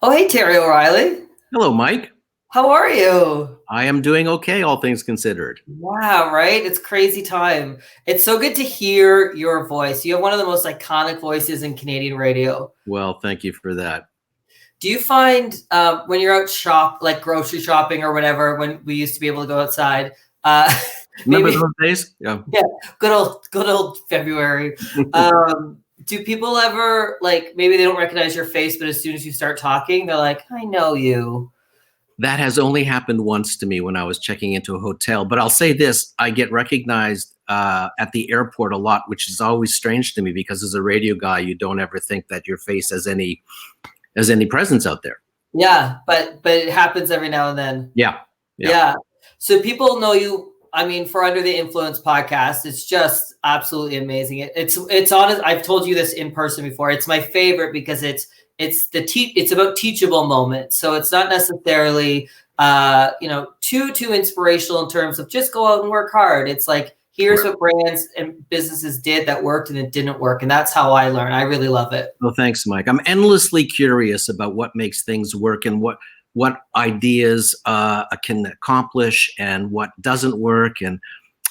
Oh, hey, Terry O'Reilly. Hello, Mike. How are you? I am doing okay, all things considered. Wow, right? It's crazy time. It's so good to hear your voice. You have one of the most iconic voices in Canadian radio. Well, thank you for that. Do you find when you're out like grocery shopping or whatever, when we used to be able to go outside, uh, Remember maybe, those days? Yeah. yeah, good old February. Do people ever like maybe they don't recognize your face, but as soon as you start talking, they're like, "I know you." That has only happened once to me when I was checking into a hotel. But I'll say this, I get recognized at the airport a lot, which is always strange to me because as a radio guy, you don't ever think that your face has any presence out there. Yeah, but it happens every now and then. Yeah. Yeah. So people know you. I mean, for Under the Influence podcast, it's just absolutely amazing. It's honest. I've told you this in person before. It's my favorite because it's about teachable moments. So it's not necessarily too inspirational in terms of just go out and work hard. It's like here's what brands and businesses did that worked and it didn't work, and that's how I learn. I really love it. Well, thanks, Mike. I'm endlessly curious about what makes things work and what ideas can accomplish and what doesn't work. And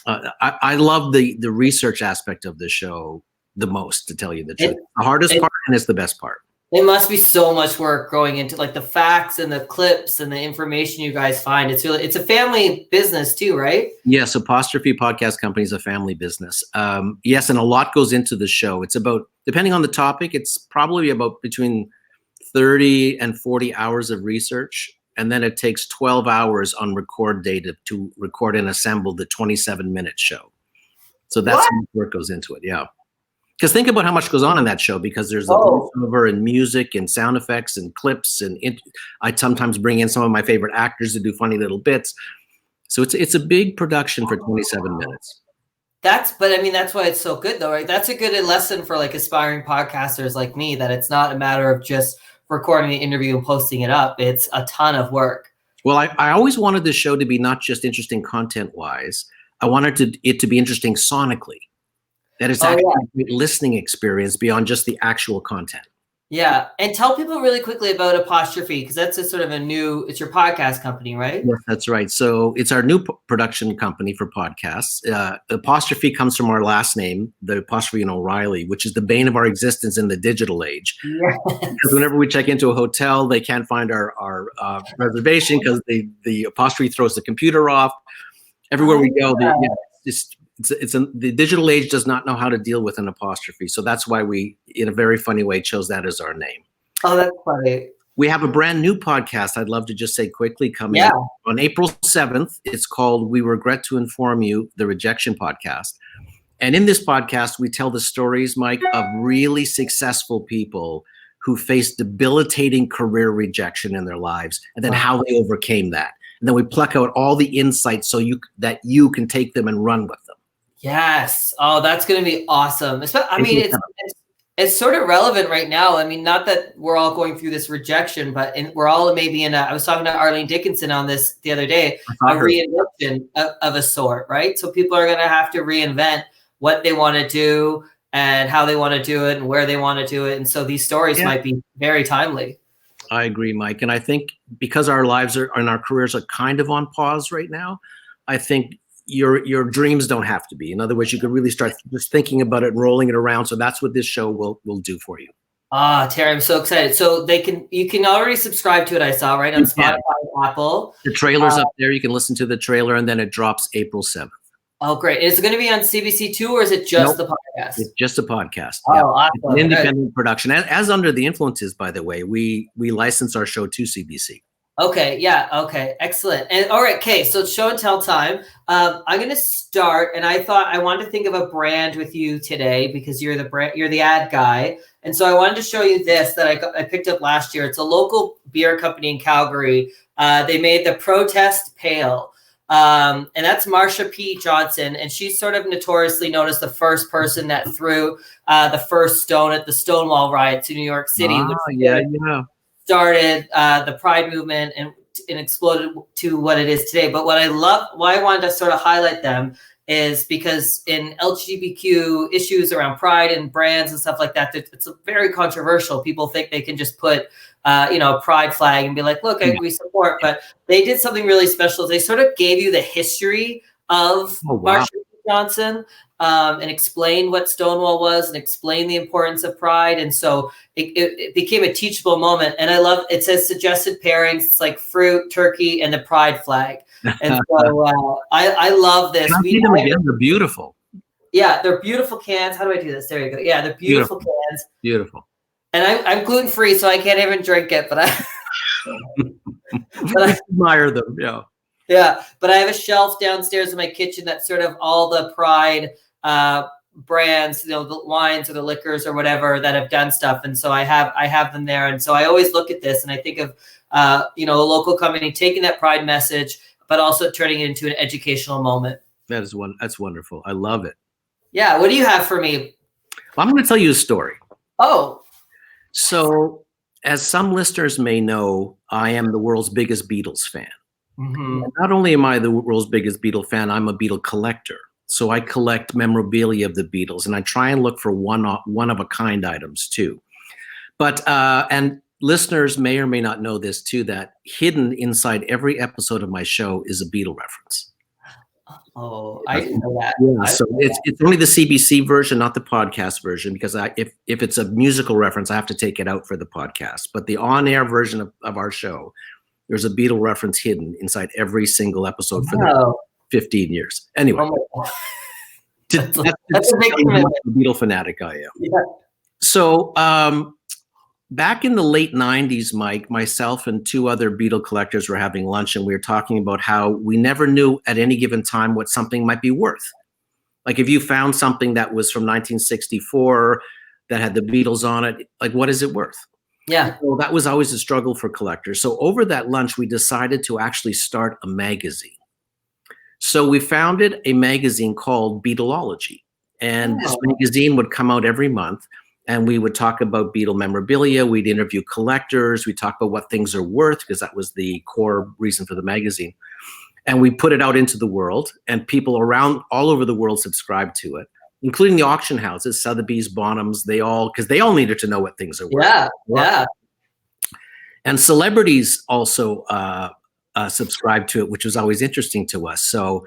I love the research aspect of the show the most, to tell you the truth. The hardest part, and it's the best part. It must be so much work going into like the facts and the clips and the information you guys find. It's a family business too, right? Yes, Apostrophe Podcast Company is a family business. Yes, and a lot goes into the show. It's about, depending on the topic, it's probably about between 30 and 40 hours of research. And then it takes 12 hours on record data to record and assemble the 27-minute show. So that's how much work goes into it. Yeah. Because think about how much goes on in that show, because there's the voiceover and music and sound effects and clips. And I sometimes bring in some of my favorite actors to do funny little bits. So it's a big production for 27 minutes. But I mean, that's why it's so good though, right? That's a good lesson for like aspiring podcasters like me, that it's not a matter of just recording the interview and posting it up. It's a ton of work. Well, I always wanted the show to be not just interesting content-wise. I wanted it to be interesting sonically. That it's actually a great listening experience beyond just the actual content. Yeah. And tell people really quickly about Apostrophe, because that's it's your podcast company, right? Yes, that's right. So it's our new production company for podcasts. Apostrophe comes from our last name, the apostrophe in O'Reilly, which is the bane of our existence in the digital age. Yes. Because whenever we check into a hotel, they can't find our reservation because the apostrophe throws the computer off. Everywhere we go, the digital age does not know how to deal with an apostrophe. So that's why we, in a very funny way, chose that as our name. Oh, that's funny. We have a brand new podcast I'd love to just say quickly coming out on April 7th. It's called We Regret to Inform You, the Rejection Podcast. And in this podcast, we tell the stories, Mike, of really successful people who faced debilitating career rejection in their lives and then how they overcame that. And then we pluck out all the insights so that you can take them and run with them. Yes. Oh, that's going to be awesome. I mean, it's sort of relevant right now. I mean, not that we're all going through this rejection, but we're all maybe I was talking to Arlene Dickinson on this the other day, a reinvention of a sort, right? So people are going to have to reinvent what they want to do and how they want to do it and where they want to do it. And so these stories might be very timely. I agree, Mike. And I think because our lives and our careers are kind of on pause right now, I think your dreams don't have to be. In other words, you could really start just thinking about it and rolling it around. So that's what this show will do for you. Terry, I'm so excited. So you can already subscribe to it, I saw, right? On Spotify, Apple. The trailer's up there. You can listen to the trailer, and then it drops April 7th. Oh, great. Is it going to be on CBC2 or is it just the podcast? It's just a podcast. Oh, awesome. It's an independent production. As Under the Influences, by the way, we license our show to CBC. Okay. Yeah. Okay. Excellent. And all right. Okay. So it's show and tell time. I'm going to start, and I thought I wanted to think of a brand with you today because you're the ad guy. And so I wanted to show you this that I picked up last year. It's a local beer company in Calgary. They made the Protest Pale. And that's Marsha P. Johnson. And she's sort of notoriously known as the first person that threw the first stone at the Stonewall riots in New York City. Which started the Pride movement and and exploded to what it is today. But what I love, why I wanted to sort of highlight them, is because in LGBTQ issues around pride and brands and stuff like that, it's very controversial. People think they can just put, a pride flag and be like, look, we support. But they did something really special. They sort of gave you the history of Marsha Johnson, and explained what Stonewall was and explained the importance of pride. And so it became a teachable moment. And I love, it says suggested pairings. It's like fruit, turkey, and the pride flag. And so I love this. Can I see them again? They're beautiful. Yeah, they're beautiful cans. How do I do this? There you go. Yeah, they're beautiful cans. Beautiful. And I'm gluten-free, so I can't even drink it, but I admire them. Yeah. Yeah, but I have a shelf downstairs in my kitchen that's sort of all the pride brands, the wines or the liquors or whatever that have done stuff. And so I have them there. And so I always look at this and I think of, a local company taking that pride message, but also turning it into an educational moment. That's wonderful. I love it. Yeah. What do you have for me? Well, I'm going to tell you a story. Oh. So as some listeners may know, I am the world's biggest Beatles fan. Mm-hmm. Not only am I the world's biggest Beatle fan, I'm a Beatle collector. So I collect memorabilia of the Beatles, and I try and look for one of a kind items too. But and listeners may or may not know this too, that hidden inside every episode of my show is a Beatle reference. Oh, I didn't know that. Yeah, so it's only the CBC version, not the podcast version, because if it's a musical reference, I have to take it out for the podcast. But the on-air version of our show, there's a Beatle reference hidden inside every single episode for the 15 years. Anyway, that's a big Beatle fanatic I am. Yeah. So back in the late 90s, Mike, myself and two other Beatle collectors were having lunch, and we were talking about how we never knew at any given time what something might be worth. Like if you found something that was from 1964 that had the Beatles on it, like what is it worth? Yeah. So that was always a struggle for collectors. So over that lunch, we decided to actually start a magazine. So we founded a magazine called Beatlology. And this magazine would come out every month, and we would talk about Beatle memorabilia. We'd interview collectors. We'd talk about what things are worth, because that was the core reason for the magazine. And we put it out into the world, and people all over the world subscribed to it, including the auction houses, Sotheby's, Bonhams, because they all needed to know what things are worth. Yeah. And celebrities also subscribed to it, which was always interesting to us. So,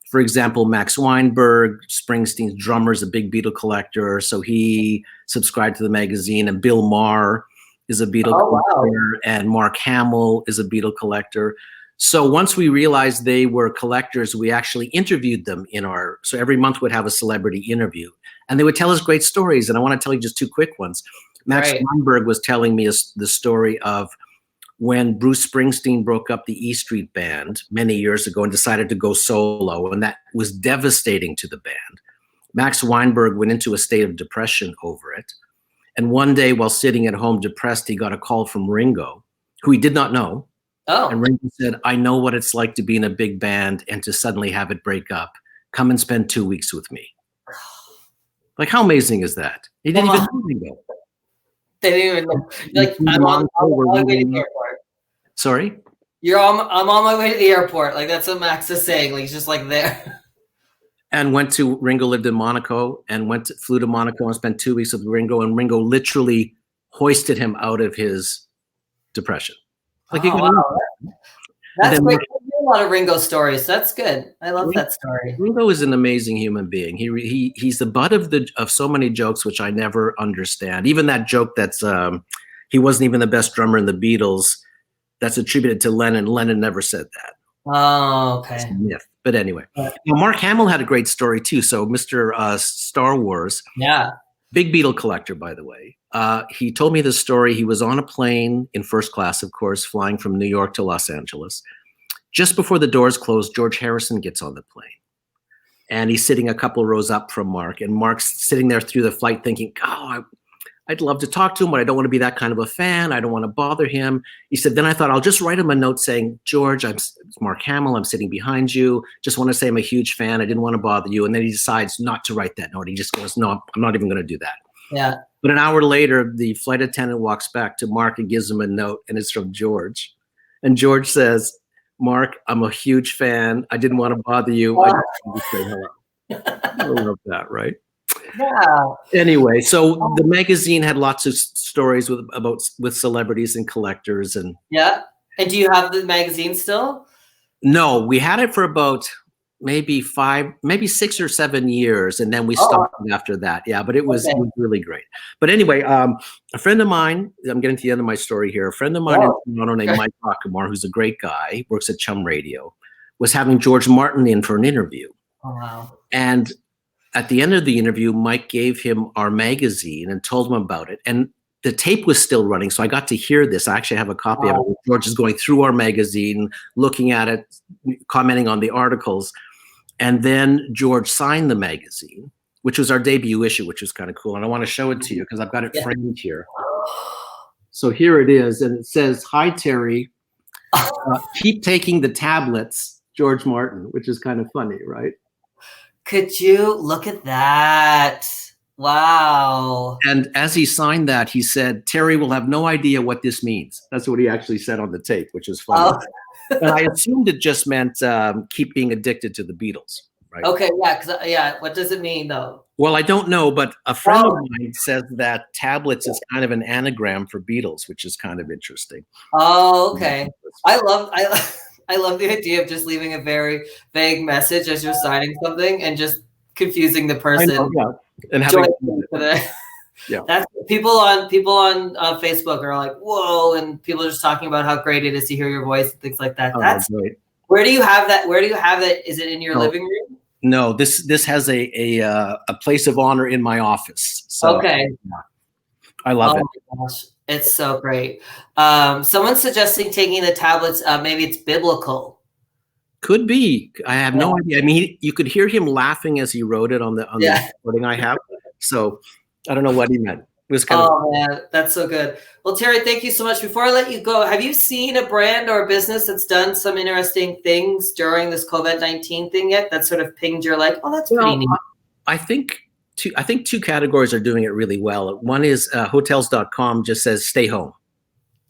for example, Max Weinberg, Springsteen's drummer, is a big Beatle collector, so he subscribed to the magazine. And Bill Maher is a Beatle collector, and Mark Hamill is a Beatle collector. So once we realized they were collectors, we actually interviewed them so every month we'd have a celebrity interview, and they would tell us great stories. And I want to tell you just two quick ones. Max Weinberg was telling me the story of when Bruce Springsteen broke up the E Street Band many years ago and decided to go solo, and that was devastating to the band. Max Weinberg went into a state of depression over it. And one day while sitting at home depressed, he got a call from Ringo, who he did not know. Oh. And Ringo said, "I know what it's like to be in a big band and to suddenly have it break up. Come and spend 2 weeks with me." Like, how amazing is that? He didn't even know Ringo. They didn't even know. Like, I'm on my way to the airport. Sorry? I'm on my way to the airport. Like, that's what Max is saying. Like, he's just like there. And Ringo lived in Monaco and flew to Monaco and spent 2 weeks with Ringo. And Ringo literally hoisted him out of his depression. Like, that's great. A lot of Ringo stories. That's good. I love that story. Ringo is an amazing human being. He's the butt of so many jokes, which I never understand. Even that joke that's he wasn't even the best drummer in the Beatles, that's attributed to Lennon. Lennon never said that. Oh, okay. It's a myth. But anyway, Mark Hamill had a great story too. So Mr. Star Wars, big Beatle collector, by the way. He told me this story. He was on a plane in first class, of course, flying from New York to Los Angeles. Just before the doors closed, George Harrison gets on the plane. And he's sitting a couple rows up from Mark. And Mark's sitting there through the flight thinking, I'd love to talk to him, but I don't want to be that kind of a fan. I don't want to bother him. He said, then I thought I'll just write him a note saying, George, it's Mark Hamill. I'm sitting behind you. Just want to say I'm a huge fan. I didn't want to bother you. And then he decides not to write that note. He just goes, no, I'm not even going to do that. Yeah. But an hour later, the flight attendant walks back to Mark and gives him a note, and it's from George. And George says, Mark, I'm a huge fan. I didn't want to bother you. I just wanted to say hello. I love that, right? Yeah. Anyway, so the magazine had lots of stories with celebrities and collectors. And yeah. And do you have the magazine still? no, we had it for about maybe 6 or 7 years, and then we stopped after that. Yeah, but it was really great. But anyway, a friend of mine, I'm getting to the end of my story here. A friend of mine in Toronto named Mike Rockamore, who's a great guy, works at Chum Radio, was having George Martin in for an interview. Oh, wow. And at the end of the interview, Mike gave him our magazine and told him about it. And the tape was still running, so I got to hear this. I actually have a copy of it. George is going through our magazine, looking at it, commenting on the articles. And then George signed the magazine, which was our debut issue, which was kind of cool. And I want to show it to you because I've got it framed here. So here it is. And it says, "Hi, Terry. Keep taking the tablets, George Martin," which is kind of funny, right? Could you look at that? Wow. And as he signed that, he said, "Terry will have no idea what this means." That's what he actually said on the tape, which is funny. And I assumed it just meant keep being addicted to the Beatles, right? Okay, yeah, what does it mean though? Well, I don't know, but a friend of mine says that tablets is kind of an anagram for Beatles, which is kind of interesting. Oh, okay. I love the idea of just leaving a very vague message as you're signing something and just confusing the person. I know, yeah. And having yeah, that's people on Facebook are like, whoa, and people are just talking about how great it is to hear your voice and things like that. That's great. Where do you have that? Is it in your living room? No, this has a place of honor in my office. So, okay. Yeah. I love it. Oh my gosh, it's so great. Someone's suggesting taking the tablets. Maybe it's biblical. Could be. I have no idea. I mean, you could hear him laughing as he wrote it on the recording I have. So I don't know what he meant. It was kind of. Man, that's so good. Well, Terry, thank you so much. Before I let you go, have you seen a brand or a business that's done some interesting things during this COVID-19 thing yet? That sort of pinged your like, oh, that's pretty neat. I think two categories are doing it really well. One is hotels.com just says stay home.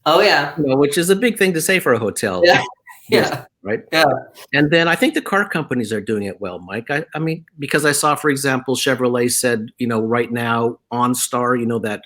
Oh yeah. Which is a big thing to say for a hotel. Yeah. Yeah. Right. Yeah. And then I think the car companies are doing it well, Mike. I mean, because I saw, for example, Chevrolet said, right now OnStar, that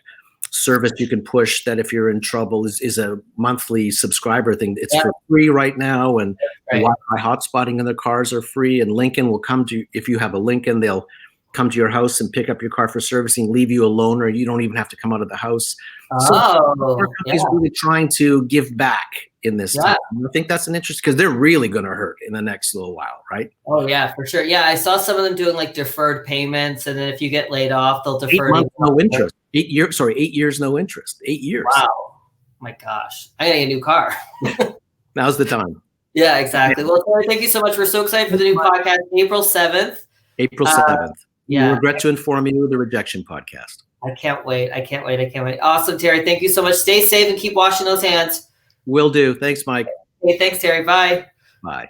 service you can push that if you're in trouble is a monthly subscriber thing. It's for free right now. And Wi-Fi hotspotting in their cars are free. And Lincoln will come to you. If you have a Lincoln, they'll come to your house and pick up your car for servicing, leave you alone, or you don't even have to come out of the house. So car companies really trying to give back in this time. I think that's an interest because they're really going to hurt in the next little while, right? Oh yeah, for sure. Yeah, I saw some of them doing like deferred payments, and then if you get laid off, they'll defer 8 months, no interest. 8 years, 8 years, no interest. 8 years. Wow, my gosh, I gotta get a new car. Now's the time. Yeah, exactly. Well, Terry, thank you so much. We're so excited for the new podcast, April 7th. April 7th. Yeah. We regret to inform you, the Rejection Podcast. I can't wait. Awesome, Terry. Thank you so much. Stay safe and keep washing those hands. Will do. Thanks, Mike. Hey, thanks, Terry. Bye. Bye.